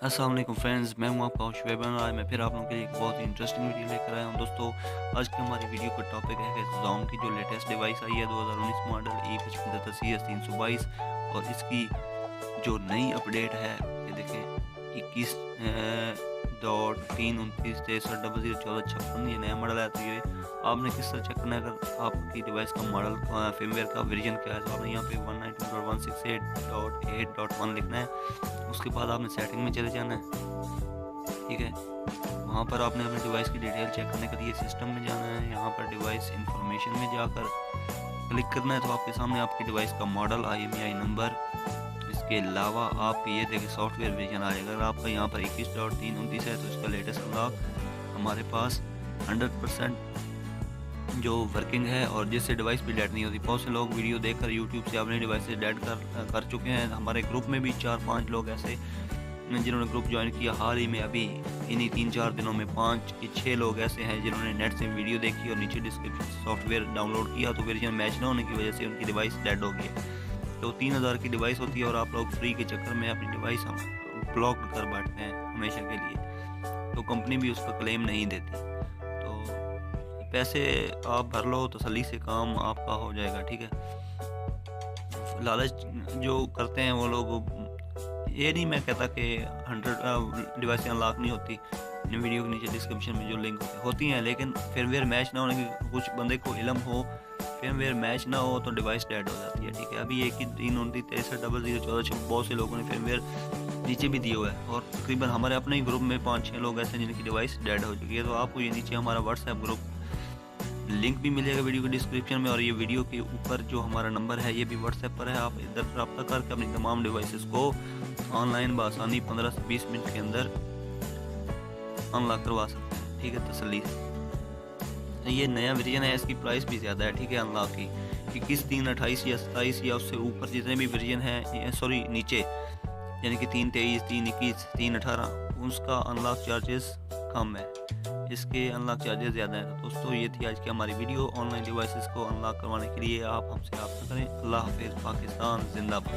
अस्सलाम वालेकुम फ्रेंड्स, मैं हूं आपका होस्ट शुएब और आज मैं फिर आप लोगों के लिए एक बहुत ही इंटरेस्टिंग वीडियो लेकर आया हूं। दोस्तों, आज की हमारी वीडियो का टॉपिक है कि Xiaomi की जो लेटेस्ट डिवाइस आई है 2019 मॉडल E75 CS 322 और इसकी जो नई अपडेट है, ये देखें 21.329630014 ये नया मॉडल है। तो ये आपने किस तरह चेक करना है अगर आपकी डिवाइस का मॉडल फर्मवेयर का वर्जन क्या है, तो आपने यहाँ पे 192.168.8.1 लिखना है। उसके बाद आपने सेटिंग में चले जाना है, ठीक है। वहाँ पर आपने अपने डिवाइस की डिटेल चेक करने के लिए सिस्टम में जाना है। यहाँ पर डिवाइस इंफॉर्मेशन में जाकर क्लिक करना है तो आपके सामने आपकी डिवाइस का मॉडल, IMEI नंबर, इसके अलावा आप ये देखें सॉफ्टवेयर वर्जन आएगा। अगर आपका यहाँ पर 21.329 है तो इसका लेटेस्ट अनलॉक हमारे पास 100% जो वर्किंग है और जिससे डिवाइस भी डेड नहीं होती। बहुत से लोग वीडियो देखकर यूट्यूब से अपने डिवाइस से डेड कर चुके हैं। हमारे ग्रुप में भी 4-5 लोग ऐसे जिन्होंने ग्रुप ज्वाइन किया हाल ही में, अभी इन्हीं 3-4 दिनों में 5-6 लोग ऐसे हैं जिन्होंने नेट से वीडियो देखी और नीचे डिस्क्रिप्शन से सॉफ्टवेयर डाउनलोड किया तो वर्जन मैच ना होने की वजह से उनकी डिवाइस डेड हो गई है। तो 3000 की डिवाइस होती है और आप लोग फ्री के चक्कर में अपनी डिवाइस हम ब्लॉक कर बैठते हैं हमेशा के लिए, तो कंपनी भी उस पर क्लेम नहीं देती। तो पैसे आप भर लो, तसल्ली से काम आपका हो जाएगा, ठीक है। लालच जो करते हैं वो लोग, ये नहीं मैं कहता कि 100 डिवाइस अनलॉक नहीं होती। वीडियो के नीचे डिस्क्रिप्शन में जो लिंक होती हैं, लेकिन फिरवेयर मैच ना होने की, कुछ बंदे को इल्म हो फिरवेयर मैच ना हो तो डिवाइस डेड हो जाती है, ठीक है। अभी 1 बहुत से लोगों ने फिरवेयर नीचे भी दिए हुआ है और तकरीबन हमारे अपने ही ग्रुप में 5-6 लोग ऐसे जिनकी डिवाइस डेड हो चुकी है। तो आपको ये नीचे हमारा व्हाट्सएप ग्रुप लिंक भी मिलेगा वीडियो के डिस्क्रिप्शन में और ये वीडियो के ऊपर जो हमारा नंबर है ये भी व्हाट्सएप पर है। आप इधर रब्ता करके अपनी तमाम डिवाइसेस को ऑनलाइन बआसानी 15 से 20 मिनट के अंदर अनलॉक करवा सकते हैं, ठीक है, तसल्ली से। ये नया वर्जन है, इसकी प्राइस भी ज़्यादा है, ठीक है। अनलॉक की 21, 328 या 27 या उससे ऊपर जितने भी वर्जन हैं, सॉरी नीचे, यानी कि 323, 321, 318, उसका अनलॉक चार्जेस कम है, इसके अनलॉक चार्जेस ज़्यादा हैं। तो दोस्तों, ये थी आज की हमारी वीडियो। ऑनलाइन डिवाइसेस को अनलॉक करवाने के लिए आप हमसे रब्ता करें। अल्लाह हाफिज़। पाकिस्तान जिंदाबाद।